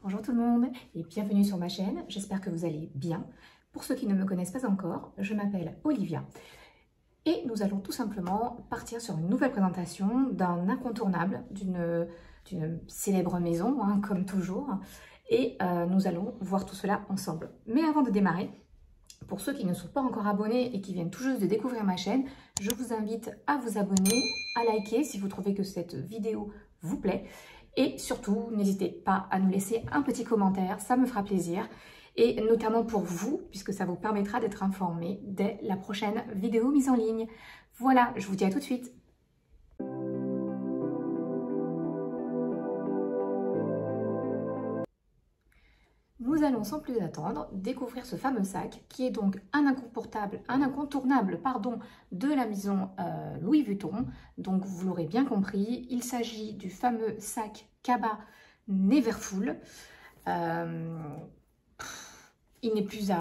Bonjour tout le monde et bienvenue sur ma chaîne, j'espère que vous allez bien. Pour ceux qui ne me connaissent pas encore, je m'appelle Olivia et nous allons tout simplement partir sur une nouvelle présentation d'un incontournable, d'une célèbre maison, hein, comme toujours, et nous allons voir tout cela ensemble. Mais avant de démarrer, pour ceux qui ne sont pas encore abonnés et qui viennent tout juste de découvrir ma chaîne, je vous invite à vous abonner, à liker si vous trouvez que cette vidéo vous plaît. Et surtout, n'hésitez pas à nous laisser un petit commentaire, ça me fera plaisir. Et notamment pour vous, puisque ça vous permettra d'être informé dès la prochaine vidéo mise en ligne. Voilà, je vous dis à tout de suite. Nous allons sans plus attendre découvrir ce fameux sac qui est donc un incontournable de la maison Louis Vuitton. Donc vous l'aurez bien compris, il s'agit du fameux sac Cabas Neverfull. Il n'est plus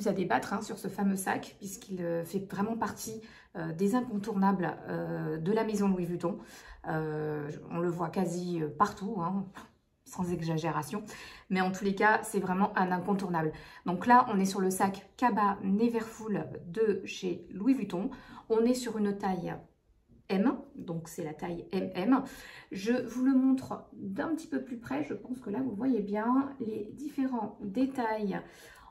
à débattre hein, sur ce fameux sac puisqu'il fait vraiment partie des incontournables de la maison Louis Vuitton. On le voit quasi partout, hein, sans exagération, mais en tous les cas, c'est vraiment un incontournable. Donc là, on est sur le sac Cabas Neverfull de chez Louis Vuitton. On est sur une taille M, donc c'est la taille MM. Je vous le montre d'un petit peu plus près. Je pense que là, vous voyez bien les différents détails.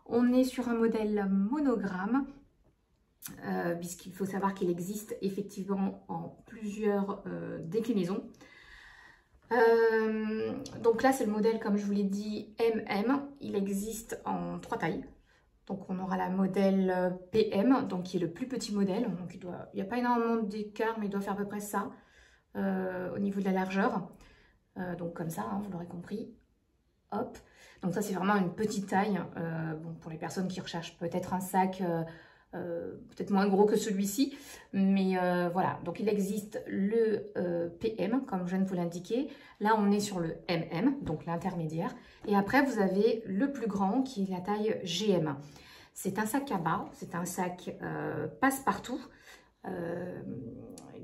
On est sur un modèle monogramme, puisqu'il faut savoir qu'il existe effectivement en plusieurs déclinaisons. Donc là c'est le modèle comme je vous l'ai dit MM, il existe en 3 tailles. Donc on aura la modèle PM, donc qui est le plus petit modèle, donc il n'y a pas énormément d'écart mais il doit faire à peu près ça au niveau de la largeur. Donc comme ça, hein, vous l'aurez compris. Hop. Donc ça c'est vraiment une petite taille, bon, pour les personnes qui recherchent peut-être un sac peut-être moins gros que celui-ci, mais voilà, donc il existe le PM comme je viens de vous l'indiquer. Là on est sur le MM, donc l'intermédiaire, et après vous avez le plus grand qui est la taille GM. C'est un sac Cabas, c'est un sac passe-partout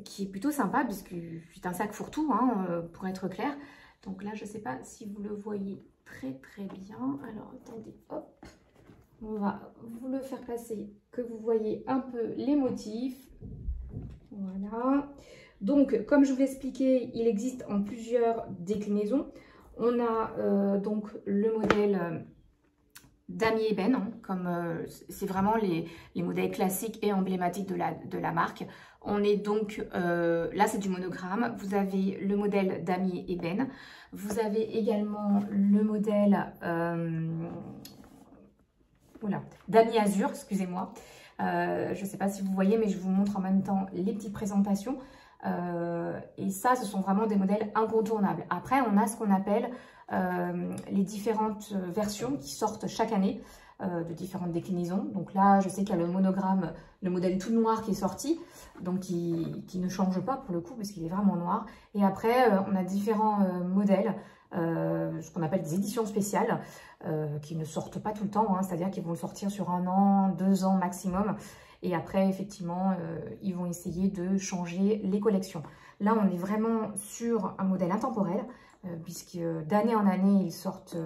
qui est plutôt sympa puisque c'est un sac fourre-tout, hein, pour être clair. Donc là je ne sais pas si vous le voyez très bien, alors attendez, hop. On va vous le faire passer, que vous voyez un peu les motifs. Voilà. Donc, comme je vous l'ai expliqué, il existe en plusieurs déclinaisons. On a donc le modèle damier ébène, hein, comme c'est vraiment les modèles classiques et emblématiques de la marque. On est donc, là c'est du monogramme, vous avez le modèle damier ébène. Vous avez également le modèle... Voilà, damier azur, excusez-moi. Je ne sais pas si vous voyez, mais je vous montre en même temps les petites présentations. Et ça, ce sont vraiment des modèles incontournables. Après, on a ce qu'on appelle les différentes versions qui sortent chaque année de différentes déclinaisons. Donc là, je sais qu'il y a le monogramme, le modèle tout noir qui est sorti, donc qui ne change pas pour le coup, parce qu'il est vraiment noir. Et après, on a différents modèles, ce qu'on appelle des éditions spéciales, qui ne sortent pas tout le temps, hein, c'est-à-dire qu'ils vont le sortir sur 1 an, 2 ans maximum. Et après, effectivement, ils vont essayer de changer les collections. Là, on est vraiment sur un modèle intemporel, puisque d'année en année, ils sortent,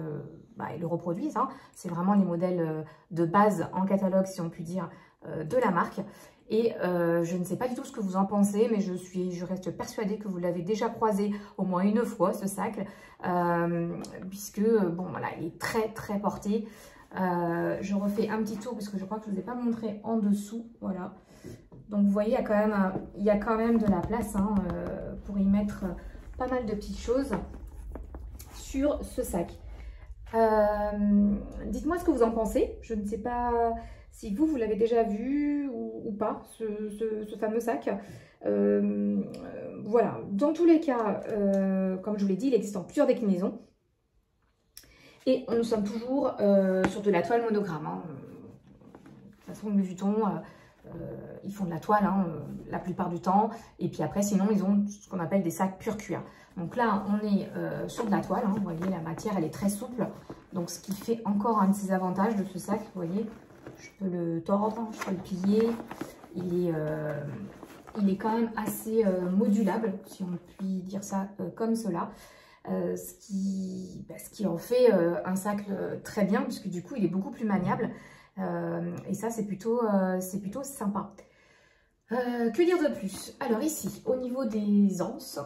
ils le reproduisent. Hein. C'est vraiment les modèles de base en catalogue, si on peut dire, de la marque. Et je ne sais pas du tout ce que vous en pensez, mais je reste persuadée que vous l'avez déjà croisé au moins une fois, ce sac, puisque, bon, voilà, il est très porté. Je refais un petit tour, parce que je crois que je ne vous ai pas montré en dessous, voilà. Donc, vous voyez, il y a quand même de la place, hein, pour y mettre pas mal de petites choses sur ce sac. Dites-moi ce que vous en pensez. Je ne sais pas si vous l'avez déjà vu ou pas, ce fameux sac. Voilà, dans tous les cas, comme je vous l'ai dit, il existe en plusieurs déclinaisons. Et nous sommes toujours sur de la toile monogramme. Hein. De toute façon, Louis Vuitton, ils font de la toile hein, la plupart du temps. Et puis après, sinon, ils ont ce qu'on appelle des sacs pur cuir. Donc là, on est sur de la toile. Hein. Vous voyez, la matière, elle est très souple. Donc, ce qui fait encore un de ses avantages de ce sac. Vous voyez, je peux le tordre, je peux le plier. Il est quand même assez modulable, si on peut dire ça comme cela. ce qui en fait un sac très bien, puisque du coup, il est beaucoup plus maniable. Et ça, c'est plutôt sympa. Que dire de plus? Alors ici, au niveau des anses,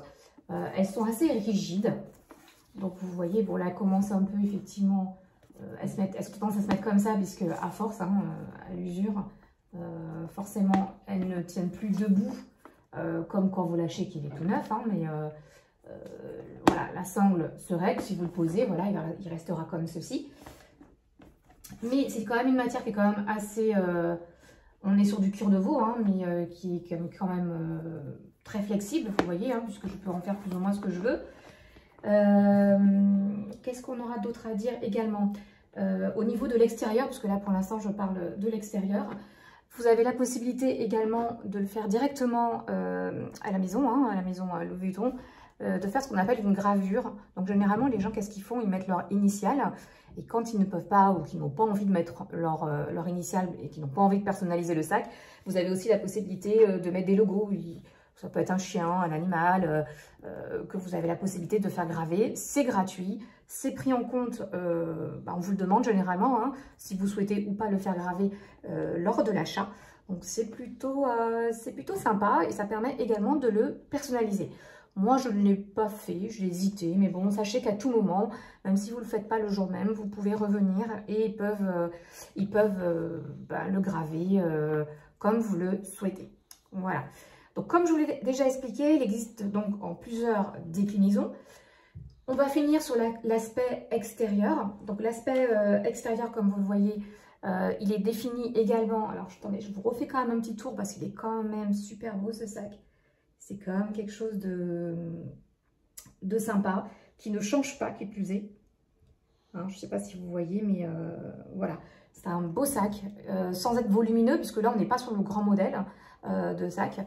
elles sont assez rigides. Donc vous voyez, bon là, elles commencent un peu effectivement, elles ont tendance à se mettre comme ça, puisque à force, hein, à l'usure, forcément, elles ne tiennent plus debout, comme quand vous lâchez qu'il est tout neuf, hein, mais voilà, la sangle se règle, si vous le posez, voilà, il restera comme ceci. Mais c'est quand même une matière qui est quand même assez... on est sur du cuir de veau, hein, mais qui est quand même très flexible, vous voyez, hein, puisque je peux en faire plus ou moins ce que je veux. Qu'est-ce qu'on aura d'autre à dire également au niveau de l'extérieur, parce que là pour l'instant je parle de l'extérieur. Vous avez la possibilité également de le faire directement à la maison, hein, à la maison Louis Vuitton, de faire ce qu'on appelle une gravure. Donc généralement les gens, qu'est-ce qu'ils font? Ils mettent leur initiale, et quand ils ne peuvent pas ou qu'ils n'ont pas envie de mettre leur initiale et qu'ils n'ont pas envie de personnaliser le sac, vous avez aussi la possibilité de mettre des logos. Ça peut être un chien, un animal, que vous avez la possibilité de faire graver. C'est gratuit, c'est pris en compte, on vous le demande généralement, hein, si vous souhaitez ou pas le faire graver lors de l'achat. Donc c'est plutôt sympa et ça permet également de le personnaliser. Moi, je ne l'ai pas fait, j'ai hésité, mais bon, sachez qu'à tout moment, même si vous ne le faites pas le jour même, vous pouvez revenir et ils peuvent le graver comme vous le souhaitez. Voilà. Donc, comme je vous l'ai déjà expliqué, il existe donc en plusieurs déclinaisons. On va finir sur l'aspect extérieur. Donc, l'aspect extérieur, comme vous le voyez, il est défini également. Alors, attendez, je vous refais quand même un petit tour parce qu'il est quand même super beau ce sac. C'est quand même quelque chose de sympa, qui ne change pas, qui plus est. Hein, je ne sais pas si vous voyez, mais voilà. C'est un beau sac, sans être volumineux, puisque là, on n'est pas sur le grand modèle de sac.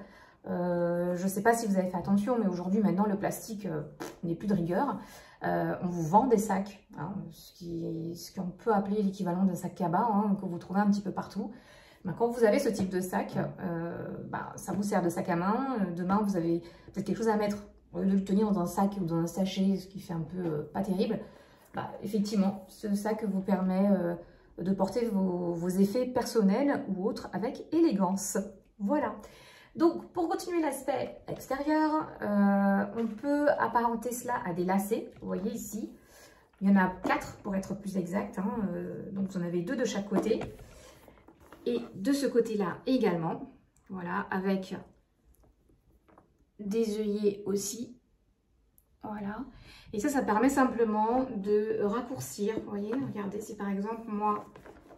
Je ne sais pas si vous avez fait attention, mais aujourd'hui, maintenant, le plastique n'est plus de rigueur. On vous vend des sacs, hein, ce qu'on peut appeler l'équivalent d'un sac cabas, hein, que vous trouvez un petit peu partout. Ben, quand vous avez ce type de sac, ça vous sert de sac à main. Demain, vous avez peut-être quelque chose à mettre, au lieu de le tenir dans un sac ou dans un sachet, ce qui fait un peu pas terrible. Effectivement, ce sac vous permet de porter vos effets personnels ou autres avec élégance. Voilà. Donc, pour continuer l'aspect extérieur, on peut apparenter cela à des lacets. Vous voyez ici, il y en a 4 pour être plus exact. Hein, donc, vous en avez 2 de chaque côté. Et de ce côté-là également, voilà, avec des œillets aussi. Voilà. Et ça permet simplement de raccourcir. Vous voyez, regardez, si par exemple, moi,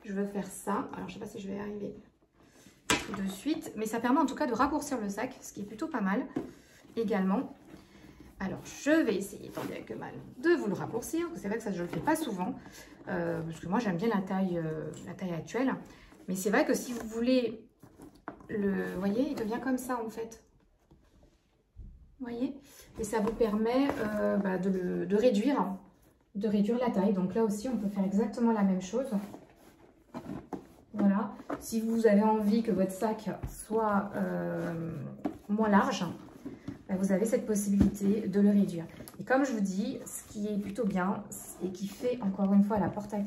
je veux faire ça. Alors, je ne sais pas si je vais y arriver de suite, mais ça permet en tout cas de raccourcir le sac, ce qui est plutôt pas mal également. Alors je vais essayer, tant bien que mal, de vous le raccourcir. C'est vrai que ça je le fais pas souvent, parce que moi j'aime bien la taille actuelle, mais c'est vrai que si vous voulez le, vous voyez, il devient comme ça en fait, vous voyez, et ça vous permet de réduire la taille. Donc là aussi on peut faire exactement la même chose. Voilà, si vous avez envie que votre sac soit moins large, vous avez cette possibilité de le réduire. Et comme je vous dis, ce qui est plutôt bien et qui fait encore une fois la portée,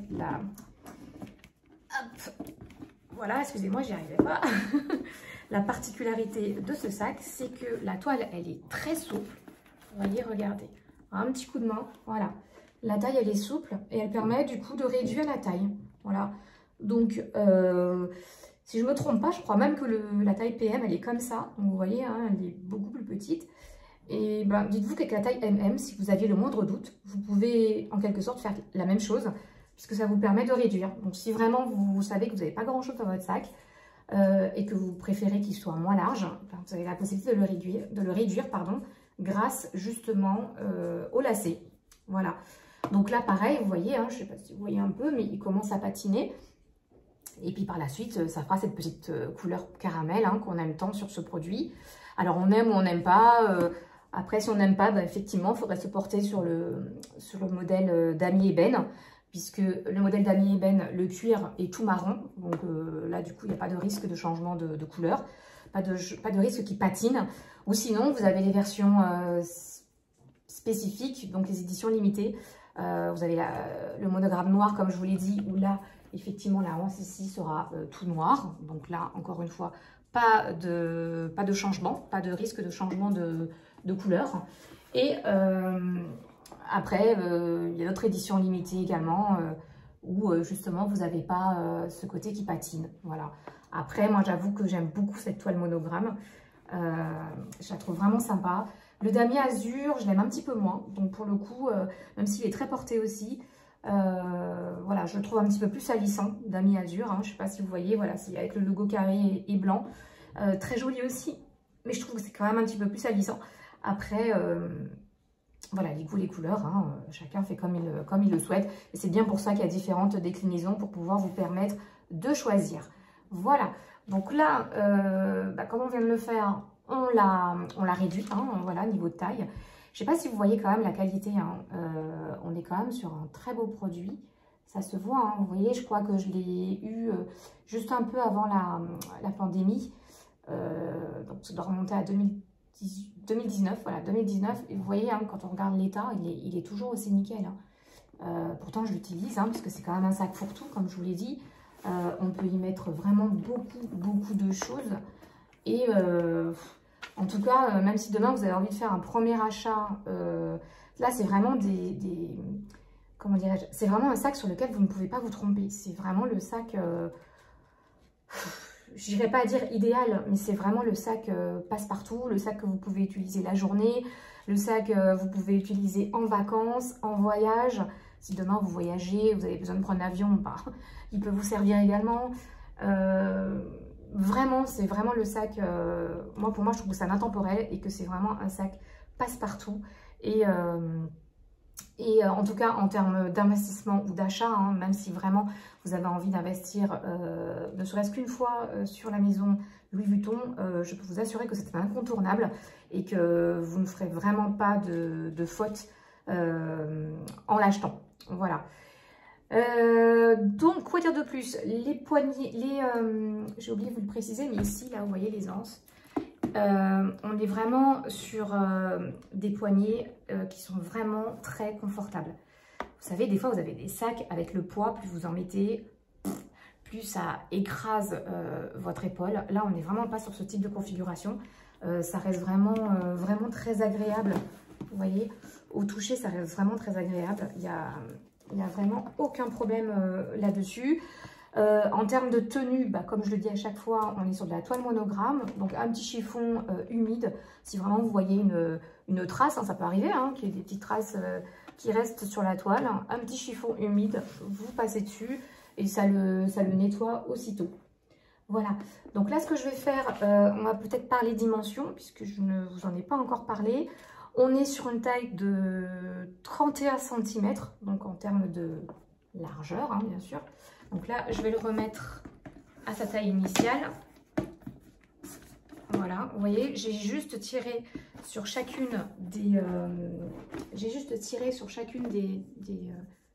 voilà, excusez-moi, j'y arrivais pas. La particularité de ce sac, c'est que la toile, elle est très souple. Vous voyez, regardez, un petit coup de main, voilà. La taille, elle est souple et elle permet du coup de réduire la taille, voilà. Donc, si je ne me trompe pas, je crois même que la taille PM, elle est comme ça. Donc, vous voyez, hein, elle est beaucoup plus petite. Et dites-vous qu'avec la taille MM, si vous aviez le moindre doute, vous pouvez en quelque sorte faire la même chose, puisque ça vous permet de réduire. Donc, si vraiment vous savez que vous n'avez pas grand-chose dans votre sac et que vous préférez qu'il soit moins large, vous avez la possibilité de le réduire, grâce justement au lacet. Voilà. Donc là, pareil, vous voyez, hein, je ne sais pas si vous voyez un peu, mais il commence à patiner. Et puis par la suite, ça fera cette petite couleur caramel hein, qu'on aime tant sur ce produit. Alors on aime ou on n'aime pas. Après, si on n'aime pas, effectivement, il faudrait se porter sur le modèle d'Ami Ébène, puisque le modèle d'Ami Ébène, le cuir est tout marron. Donc là, du coup, il n'y a pas de risque de changement de couleur, pas de risque qui patine. Ou sinon, vous avez les versions spécifiques, donc les éditions limitées. Vous avez le monogramme noir, comme je vous l'ai dit, où là, effectivement, la hanse ici sera tout noir. Donc là, encore une fois, pas de changement, pas de risque de changement de couleur. Et après, il y a d'autres éditions limitées également, où justement, vous n'avez pas ce côté qui patine. Voilà. Après, moi, j'avoue que j'aime beaucoup cette toile monogramme. Je la trouve vraiment sympa. Le damier azur, je l'aime un petit peu moins. Donc pour le coup, même s'il est très porté aussi, voilà, je le trouve un petit peu plus salissant, damier azur. Hein, je ne sais pas si vous voyez, voilà, c'est avec le logo carré et blanc. Très joli aussi, mais je trouve que c'est quand même un petit peu plus salissant. Après, voilà, les goûts, les couleurs, hein, chacun fait comme il le souhaite. Et c'est bien pour ça qu'il y a différentes déclinaisons pour pouvoir vous permettre de choisir. Voilà, donc là, comme on vient de le faire, on l'a réduit, hein, voilà, niveau de taille. Je ne sais pas si vous voyez quand même la qualité, hein, on est quand même sur un très beau produit. Ça se voit, hein, vous voyez, je crois que je l'ai eu juste un peu avant la pandémie. Donc ça doit remonter à 2019, voilà, 2019. Et vous voyez, hein, quand on regarde l'état, il est toujours aussi nickel. Hein. Pourtant, je l'utilise, hein, parce que c'est quand même un sac fourre-tout, comme je vous l'ai dit. On peut y mettre vraiment beaucoup de choses. Et en tout cas, même si demain, vous avez envie de faire un premier achat, là, c'est vraiment comment dirais-je, c'est vraiment un sac sur lequel vous ne pouvez pas vous tromper. C'est vraiment le sac, je n'irais pas à dire idéal, mais c'est vraiment le sac passe-partout, le sac que vous pouvez utiliser la journée, le sac que vous pouvez utiliser en vacances, en voyage. Si demain vous voyagez, vous avez besoin de prendre l'avion, bah, il peut vous servir également. Vraiment, c'est vraiment le sac, pour moi, je trouve que c'est un intemporel et que c'est vraiment un sac passe-partout. Et en tout cas, en termes d'investissement ou d'achat, hein, même si vraiment vous avez envie d'investir, ne serait-ce qu'une fois sur la maison Louis Vuitton, je peux vous assurer que c'est incontournable et que vous ne ferez vraiment pas de faute en l'achetant. Voilà. Donc, quoi dire de plus? Les poignées, j'ai oublié de vous le préciser, mais ici, là, vous voyez les anses. On est vraiment sur des poignées qui sont vraiment très confortables. Vous savez, des fois, vous avez des sacs avec le poids, plus vous en mettez, plus ça écrase votre épaule. Là, on n'est vraiment pas sur ce type de configuration. Ça reste vraiment très agréable. Vous voyez, au toucher, ça reste vraiment très agréable. Il n'y a vraiment aucun problème là-dessus. En termes de tenue, comme je le dis à chaque fois, on est sur de la toile monogramme, donc un petit chiffon humide. Si vraiment vous voyez une trace, hein, ça peut arriver, hein, qu'il y ait des petites traces qui restent sur la toile. Un petit chiffon humide, vous passez dessus et ça le nettoie aussitôt. Voilà, donc là ce que je vais faire, on va peut-être parler dimension, puisque je ne vous en ai pas encore parlé. On est sur une taille de 31 cm, donc en termes de largeur, hein, bien sûr. Donc là, je vais le remettre à sa taille initiale. Voilà, vous voyez, j'ai juste tiré sur chacune des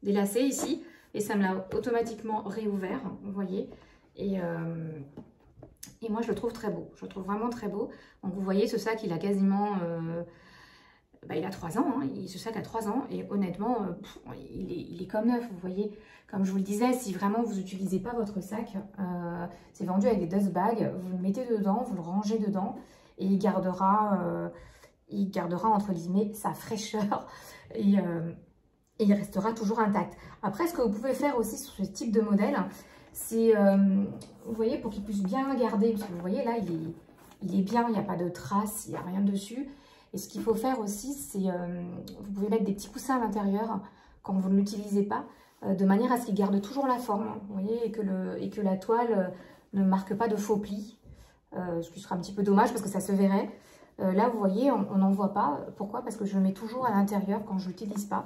lacets ici, et ça me l'a automatiquement réouvert, vous voyez. Et moi, je le trouve très beau. Je le trouve vraiment très beau. Donc, vous voyez, ce sac, il a quasiment... il a 3 ans, hein. Ce sac a 3 ans et honnêtement, il est comme neuf, vous voyez. Comme je vous le disais, si vraiment vous n'utilisez pas votre sac, c'est vendu avec des dust bags, vous le mettez dedans, vous le rangez dedans et il gardera entre guillemets sa fraîcheur et il restera toujours intact. Après, ce que vous pouvez faire aussi sur ce type de modèle, c'est, vous voyez, pour qu'il puisse bien garder, parce que vous voyez là, il est bien, il n'y a pas de traces, il n'y a rien dessus. Et ce qu'il faut faire aussi, c'est, vous pouvez mettre des petits coussins à l'intérieur quand vous ne l'utilisez pas, de manière à ce qu'il garde toujours la forme, vous voyez, et que la toile ne marque pas de faux plis, ce qui sera un petit peu dommage parce que ça se verrait. Là, vous voyez, on n'en voit pas. Pourquoi? Parce que je le mets toujours à l'intérieur quand je ne l'utilise pas.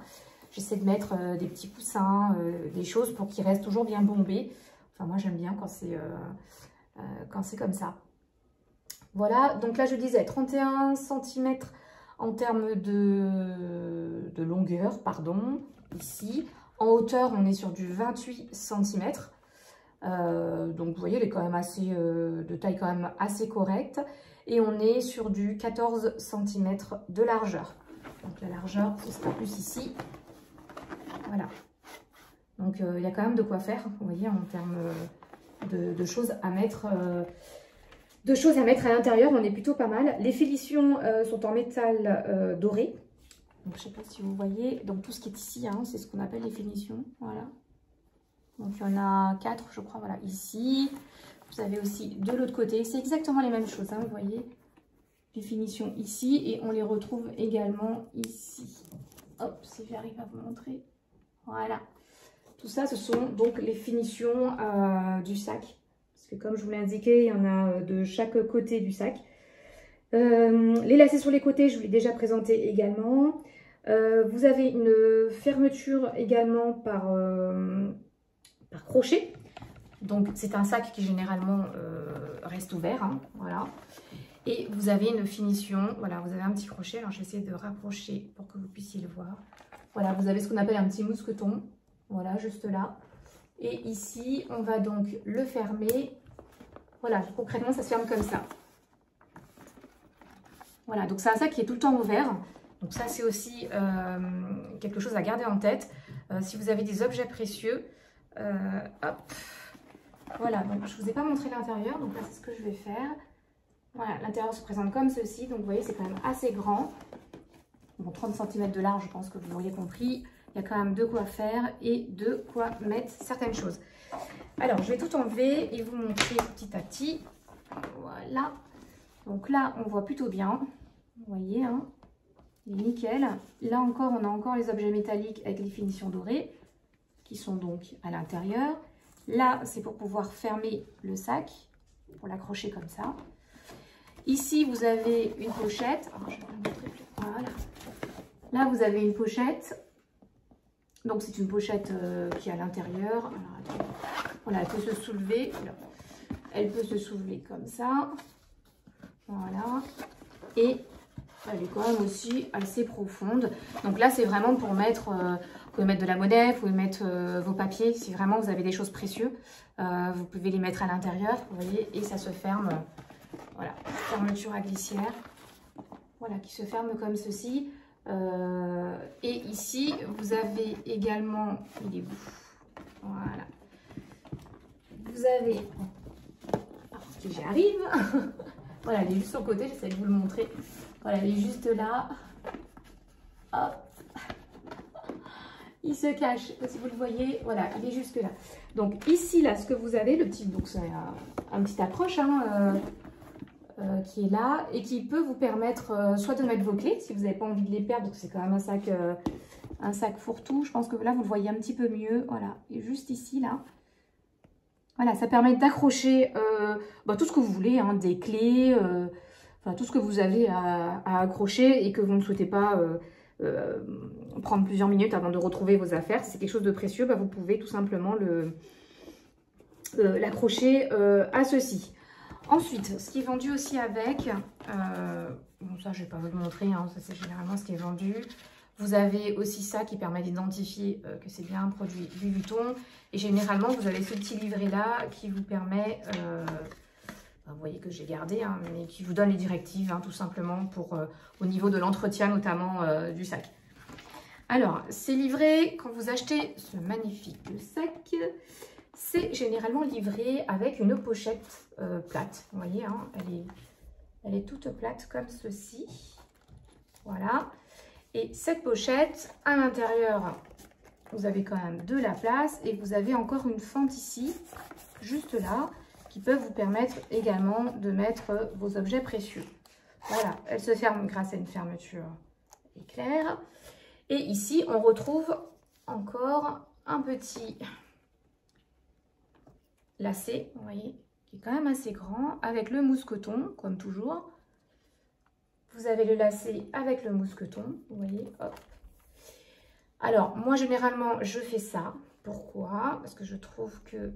J'essaie de mettre des petits coussins, des choses pour qu'il reste toujours bien bombé. Enfin, moi, j'aime bien quand c'est comme ça. Voilà, donc là, je disais 31 cm en termes de longueur, pardon, ici. En hauteur, on est sur du 28 cm. Donc, vous voyez, elle est quand même assez, de taille quand même assez correcte. Et on est sur du 14 cm de largeur. Donc la largeur, ce sera plus ici. Voilà. Donc il y a quand même de quoi faire, vous voyez, en termes de choses à mettre. À l'intérieur, on est plutôt pas mal. Les finitions sont en métal doré. Donc, je ne sais pas si vous voyez. Donc, tout ce qui est ici, hein, c'est ce qu'on appelle les finitions. Voilà. Donc, il y en a 4, je crois. Voilà, ici. Vous avez aussi de l'autre côté. C'est exactement les mêmes choses, hein, vous voyez. Les finitions ici. Et on les retrouve également ici. Hop, si j'arrive à vous montrer. Voilà. Tout ça, ce sont donc les finitions du sac. Parce que comme je vous l'ai indiqué, il y en a de chaque côté du sac. Les lacets sur les côtés, je vous l'ai déjà présenté également. Vous avez une fermeture également par crochet. Donc c'est un sac qui généralement reste ouvert. Hein, voilà. Et vous avez une finition, voilà, vous avez un petit crochet. Alors je vais essayer de rapprocher pour que vous puissiez le voir. Voilà, vous avez ce qu'on appelle un petit mousqueton. Voilà, juste là. Et ici, on va donc le fermer. Voilà, concrètement, ça se ferme comme ça. Voilà, donc c'est un sac qui est tout le temps ouvert. Donc ça, c'est aussi quelque chose à garder en tête. Si vous avez des objets précieux, hop. Voilà, donc je ne vous ai pas montré l'intérieur. Donc là, c'est ce que je vais faire. Voilà, l'intérieur se présente comme ceci. Donc vous voyez, c'est quand même assez grand. Bon, 30 cm de large, je pense que vous l'auriez compris. Il y a quand même de quoi faire et de quoi mettre certaines choses. Alors, je vais tout enlever et vous montrer petit à petit. Voilà. Donc là, on voit plutôt bien. Vous voyez, hein, il est nickel. Là encore, on a encore les objets métalliques avec les finitions dorées qui sont donc à l'intérieur. Là, c'est pour pouvoir fermer le sac, pour l'accrocher comme ça. Ici, vous avez une pochette. Alors, je vais vous montrer plus. Voilà. Là, vous avez une pochette. Donc, c'est une pochette qui est à l'intérieur. Voilà, elle peut se soulever. Elle peut se soulever comme ça. Voilà. Et elle est quand même aussi assez profonde. Donc là, c'est vraiment pour mettre... vous pouvez mettre de la monnaie, vous pouvez mettre vos papiers. Si vraiment vous avez des choses précieuses, vous pouvez les mettre à l'intérieur. Vous voyez, et ça se ferme. Voilà, fermeture à glissière. Voilà, qui se ferme comme ceci. Et ici, vous avez également, il est où? Voilà. Vous avez, alors si j'y arrive, voilà, elle est juste sur le côté, j'essaie de vous le montrer. Voilà, elle est juste là. Hop. Il se cache, je sais pas si vous le voyez, voilà, il est jusque là. Donc ici, là, ce que vous avez, le petit, donc c'est un petit approche, hein, qui est là et qui peut vous permettre soit de mettre vos clés si vous n'avez pas envie de les perdre, donc c'est quand même un sac fourre-tout. Je pense que là vous le voyez un petit peu mieux, voilà, et juste ici là, voilà, ça permet d'accrocher tout ce que vous voulez, hein, des clés, enfin tout ce que vous avez à accrocher et que vous ne souhaitez pas prendre plusieurs minutes avant de retrouver vos affaires. Si c'est quelque chose de précieux, vous pouvez tout simplement l'accrocher à ceci. Ensuite, ce qui est vendu aussi avec, bon ça je ne vais pas vous le montrer, hein, ça c'est généralement ce qui est vendu. Vous avez aussi ça qui permet d'identifier que c'est bien un produit Louis Vuitton. Et généralement vous avez ce petit livret là qui vous permet, vous voyez que j'ai gardé, hein, mais qui vous donne les directives, hein, tout simplement pour au niveau de l'entretien notamment du sac. Alors, ces livrets, quand vous achetez ce magnifique sac, c'est généralement livré avec une pochette plate. Vous voyez, hein, elle est toute plate comme ceci. Voilà. Et cette pochette, à l'intérieur, vous avez quand même de la place. Et vous avez encore une fente ici, juste là, qui peut vous permettre également de mettre vos objets précieux. Voilà, elle se ferme grâce à une fermeture éclair. Et ici, on retrouve encore un petit lacet, vous voyez, qui est quand même assez grand, avec le mousqueton, comme toujours. Vous avez le lacet avec le mousqueton, vous voyez, hop. Alors, moi, généralement, je fais ça. Pourquoi? Parce que je trouve que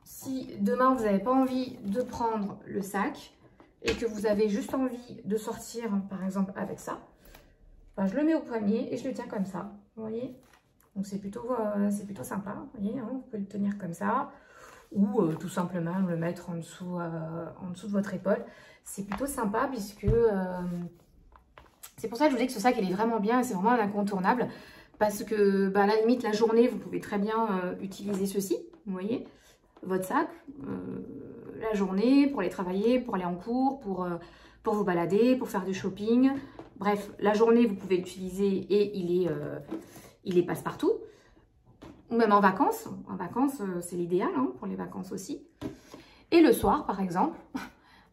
si demain, vous n'avez pas envie de prendre le sac et que vous avez juste envie de sortir, par exemple, avec ça, je le mets au poignet et je le tiens comme ça, vous voyez. Donc, c'est plutôt sympa, vous voyez, hein, vous pouvez le tenir comme ça. Ou tout simplement le mettre en dessous de votre épaule. C'est plutôt sympa puisque C'est pour ça que je vous dis que ce sac, il est vraiment bien, c'est vraiment un incontournable. Parce que, à la limite, la journée, vous pouvez très bien utiliser ceci, vous voyez, votre sac. La journée, pour aller travailler, pour aller en cours, pour vous balader, pour faire du shopping. Bref, la journée, vous pouvez l'utiliser et il est passe-partout. Ou même en vacances. En vacances, c'est l'idéal, hein, pour les vacances aussi. Et le soir, par exemple,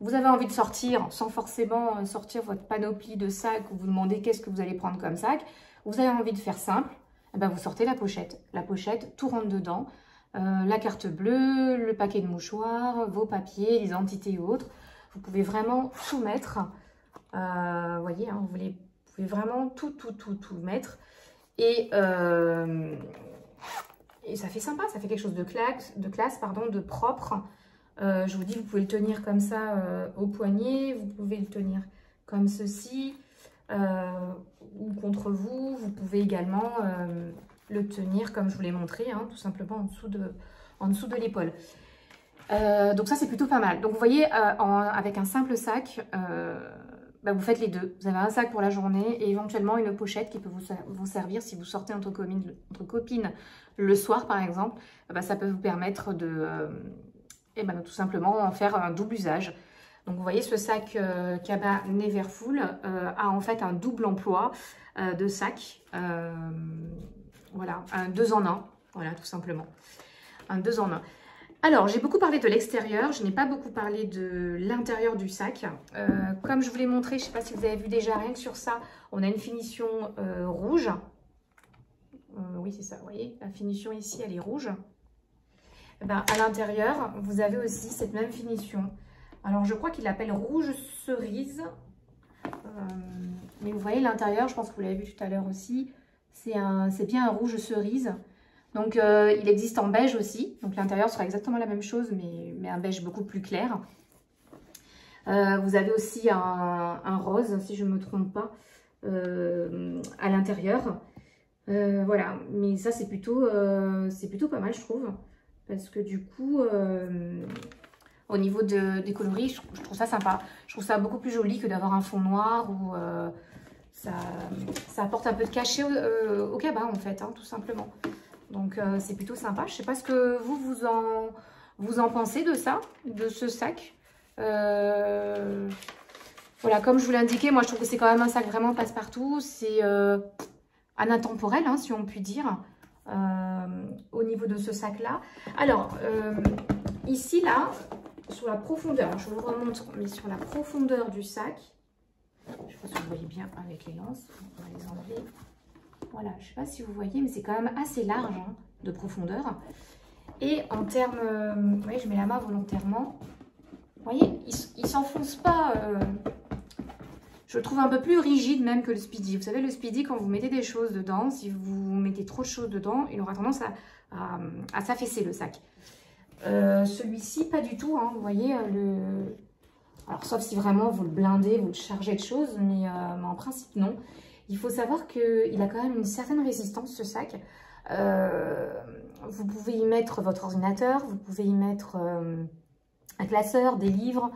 vous avez envie de sortir sans forcément sortir votre panoplie de sacs ou vous demandez qu'est-ce que vous allez prendre comme sac. Vous avez envie de faire simple, eh ben vous sortez la pochette. La pochette, tout rentre dedans. La carte bleue, le paquet de mouchoirs, vos papiers, les identités et autres. Vous pouvez vraiment tout mettre. Vous voyez, hein, vous pouvez vraiment tout mettre. Et ça fait sympa, ça fait quelque chose de classe, de propre. Je vous dis, vous pouvez le tenir comme ça au poignet. Vous pouvez le tenir comme ceci. Ou contre vous. Vous pouvez également le tenir comme je vous l'ai montré, hein, tout simplement en dessous de l'épaule. Donc ça, c'est plutôt pas mal. Donc vous voyez, avec un simple sac, vous faites les deux. Vous avez un sac pour la journée et éventuellement une pochette qui peut vous servir si vous sortez entre copines le soir, par exemple. Ça peut vous permettre de tout simplement en faire un double usage. Donc vous voyez, ce sac Kaba Neverfull a en fait un double emploi de sac. Voilà, un 2 en 1. Voilà, tout simplement. Un 2 en 1. Alors, j'ai beaucoup parlé de l'extérieur, je n'ai pas beaucoup parlé de l'intérieur du sac. Comme je vous l'ai montré, je ne sais pas si vous avez vu déjà, rien que sur ça, on a une finition rouge. Oui, c'est ça, vous voyez, la finition ici, elle est rouge. À l'intérieur, vous avez aussi cette même finition. Alors, je crois qu'il l'appelle rouge cerise. Mais vous voyez, l'intérieur, je pense que vous l'avez vu tout à l'heure aussi, c'est bien un rouge cerise. Donc, il existe en beige aussi. Donc, l'intérieur sera exactement la même chose, mais un beige beaucoup plus clair. Vous avez aussi un rose, si je ne me trompe pas, à l'intérieur. Voilà, mais ça, c'est plutôt pas mal, je trouve. Parce que du coup, au niveau des coloris, je trouve ça sympa. Je trouve ça beaucoup plus joli que d'avoir un fond noir où ça apporte un peu de cachet au cabas, en fait, hein, tout simplement. Donc, c'est plutôt sympa. Je ne sais pas ce que vous en pensez de ça, de ce sac. Voilà, comme je vous l'ai indiqué, moi, je trouve que c'est quand même un sac vraiment passe-partout. C'est un intemporel, hein, si on peut dire, au niveau de ce sac-là. Alors, ici, là, sur la profondeur, je vous remontre, mais sur la profondeur du sac, je ne sais pas si vous voyez bien avec les lances, on va les enlever. Voilà, je ne sais pas si vous voyez, mais c'est quand même assez large, hein, de profondeur. Et en termes, vous voyez, je mets la main volontairement. Vous voyez, il ne s'enfonce pas. Je le trouve un peu plus rigide même que le Speedy. Vous savez, le Speedy, quand vous mettez des choses dedans, si vous mettez trop de choses dedans, il aura tendance à s'affaisser, le sac. Celui-ci, pas du tout, hein, vous voyez, alors sauf si vraiment vous le blindez, vous le chargez de choses, mais en principe, non. Il faut savoir qu'il a quand même une certaine résistance, ce sac. Vous pouvez y mettre votre ordinateur, vous pouvez y mettre un classeur, des livres,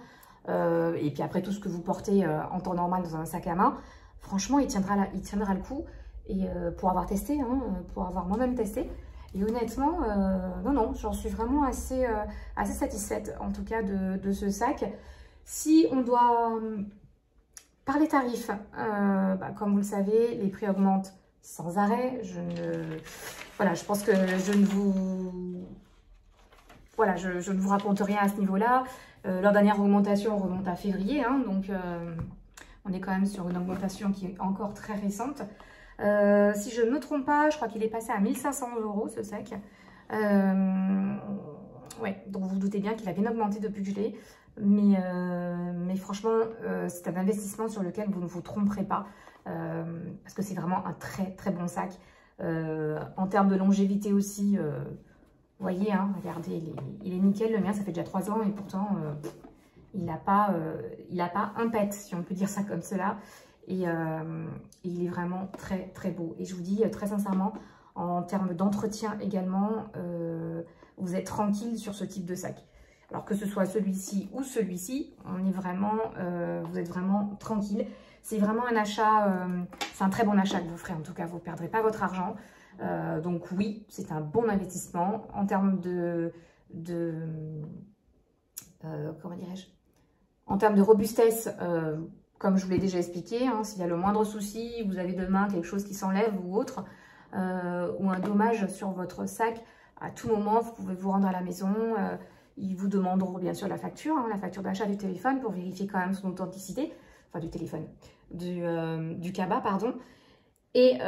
et puis après tout ce que vous portez en temps normal dans un sac à main. Franchement, il tiendra le coup. Et pour avoir testé, hein, pour avoir moi-même testé. Et honnêtement, non, j'en suis vraiment assez satisfaite, en tout cas, de ce sac. Si on doit... Par les tarifs, comme vous le savez, les prix augmentent sans arrêt. Voilà, je pense que je ne vous raconte rien à ce niveau-là. Leur dernière augmentation remonte à février, hein, donc on est quand même sur une augmentation qui est encore très récente. Si je ne me trompe pas, je crois qu'il est passé à 1 500 € ce sac. Ouais, donc vous vous doutez bien qu'il a bien augmenté depuis que je l'ai. Mais franchement, c'est un investissement sur lequel vous ne vous tromperez pas. Parce que c'est vraiment un très très bon sac. En termes de longévité aussi, vous voyez, hein, regardez, il est nickel. Le mien, ça fait déjà 3 ans et pourtant, il n'a pas un pet, si on peut dire ça comme cela. Et il est vraiment très très beau. Et je vous dis très sincèrement, en termes d'entretien également, vous êtes tranquille sur ce type de sac. Alors que ce soit celui-ci ou celui-ci, vous êtes vraiment tranquille. c'est vraiment un achat, c'est un très bon achat que vous ferez. En tout cas, vous ne perdrez pas votre argent. Donc oui, c'est un bon investissement en termes comment dirais-je, en termes de robustesse. Comme je vous l'ai déjà expliqué, hein, s'il y a le moindre souci, vous avez demain quelque chose qui s'enlève ou autre, ou un dommage sur votre sac, à tout moment, vous pouvez vous rendre à la maison. Ils vous demanderont bien sûr la facture d'achat du téléphone pour vérifier quand même son authenticité, enfin du téléphone, du cabas, pardon. Et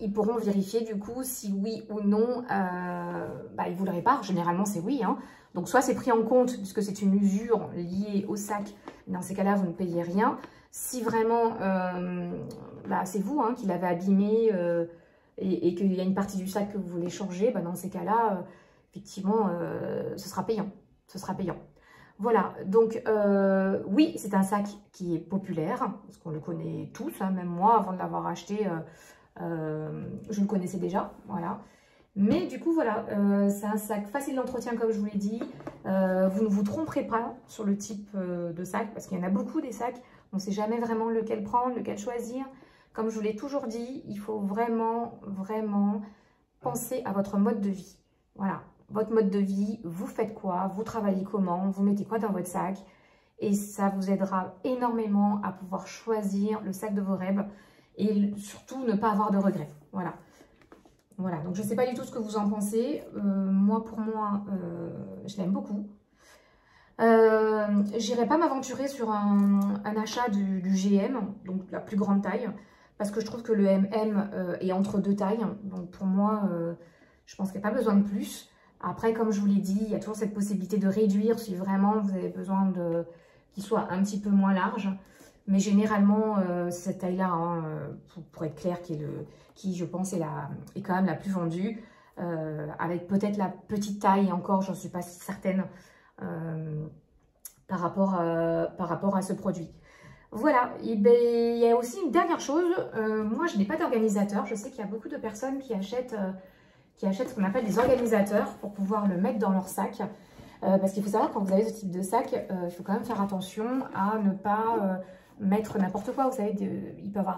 ils pourront vérifier du coup si oui ou non ils vous le réparent. Généralement, c'est oui, hein. Donc, soit c'est pris en compte puisque c'est une usure liée au sac. Dans ces cas-là, vous ne payez rien. Si vraiment, c'est vous hein, qui l'avez abîmé et qu'il y a une partie du sac que vous voulez changer, dans ces cas-là, effectivement, ce sera payant. Ce sera payant. Voilà, donc oui, c'est un sac qui est populaire, parce qu'on le connaît tous, hein, même moi, avant de l'avoir acheté, je le connaissais déjà, voilà. Mais du coup, voilà, c'est un sac facile d'entretien, comme je vous l'ai dit. Vous ne vous tromperez pas sur le type de sac, parce qu'il y en a beaucoup des sacs. On ne sait jamais vraiment lequel prendre, lequel choisir. Comme je vous l'ai toujours dit, il faut vraiment, vraiment penser à votre mode de vie. Voilà, votre mode de vie, vous faites quoi, vous travaillez comment, vous mettez quoi dans votre sac. Et ça vous aidera énormément à pouvoir choisir le sac de vos rêves et surtout ne pas avoir de regrets. Voilà. Voilà, donc je ne sais pas du tout ce que vous en pensez. Pour moi, je l'aime beaucoup. J'irai pas m'aventurer sur un achat du GM, donc la plus grande taille, parce que je trouve que le MM est entre deux tailles. Donc pour moi, je pense qu'il n'y a pas besoin de plus. Après, comme je vous l'ai dit, il y a toujours cette possibilité de réduire si vraiment vous avez besoin qu'il soit un petit peu moins large. Mais généralement, cette taille-là, hein, pour être clair, qui je pense est quand même la plus vendue, avec peut-être la petite taille, et encore, j'en suis pas si certaine, par rapport à ce produit. Voilà, et ben, il y a aussi une dernière chose, moi je n'ai pas d'organisateur, je sais qu'il y a beaucoup de personnes qui achètent ce qu'on appelle des organisateurs pour pouvoir le mettre dans leur sac. Parce qu'il faut savoir, quand vous avez ce type de sac, il faut quand même faire attention à ne pas mettre n'importe quoi. Vous savez,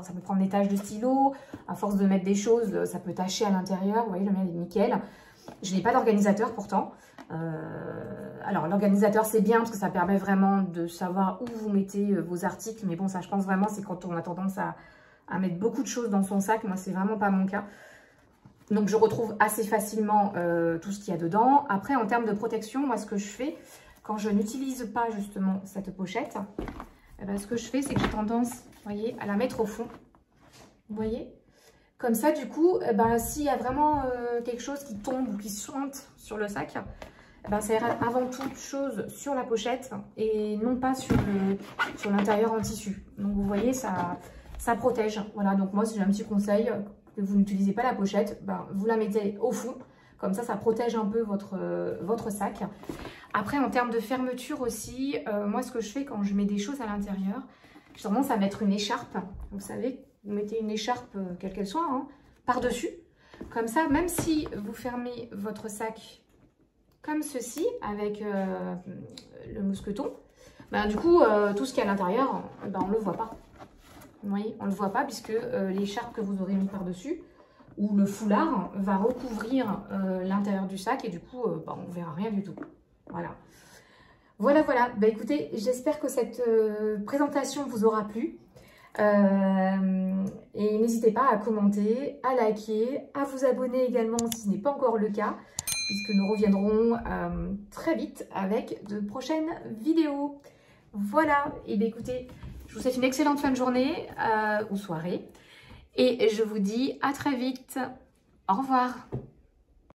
ça peut prendre des taches de stylo. À force de mettre des choses, ça peut tacher à l'intérieur. Vous voyez, le mien est nickel. Je n'ai pas d'organisateur pourtant. Alors, l'organisateur, c'est bien parce que ça permet vraiment de savoir où vous mettez vos articles. Mais bon, ça, je pense vraiment, c'est quand on a tendance à mettre beaucoup de choses dans son sac. Moi, c'est vraiment pas mon cas. Donc, je retrouve assez facilement tout ce qu'il y a dedans. Après, en termes de protection, moi, ce que je fais, quand je n'utilise pas justement cette pochette, ce que je fais, c'est que j'ai tendance, vous voyez, à la mettre au fond. Vous voyez? Comme ça, du coup, s'il y a vraiment quelque chose qui tombe ou qui sointe sur le sac, ça ira avant toute chose sur la pochette et non pas sur l'intérieur en tissu. Donc, vous voyez, ça protège. Voilà, donc moi, si j'ai un petit conseil, que vous n'utilisez pas la pochette, vous la mettez au fond. Comme ça, ça protège un peu votre sac. Après, en termes de fermeture aussi, moi, ce que je fais quand je mets des choses à l'intérieur, j'ai tendance à mettre une écharpe. Vous savez, vous mettez une écharpe, quelle qu'elle soit, hein, par-dessus. Comme ça, même si vous fermez votre sac comme ceci, avec le mousqueton, du coup, tout ce qu'il y a à l'intérieur, on ne le voit pas. Vous voyez, on ne le voit pas puisque l'écharpe que vous aurez mis par-dessus ou le foulard va recouvrir l'intérieur du sac et du coup, on ne verra rien du tout. Voilà. Voilà. Écoutez, j'espère que cette présentation vous aura plu. Et n'hésitez pas à commenter, à liker, à vous abonner également si ce n'est pas encore le cas, puisque nous reviendrons très vite avec de prochaines vidéos. Voilà, et écoutez, je vous souhaite une excellente fin de journée ou soirée. Et je vous dis à très vite. Au revoir.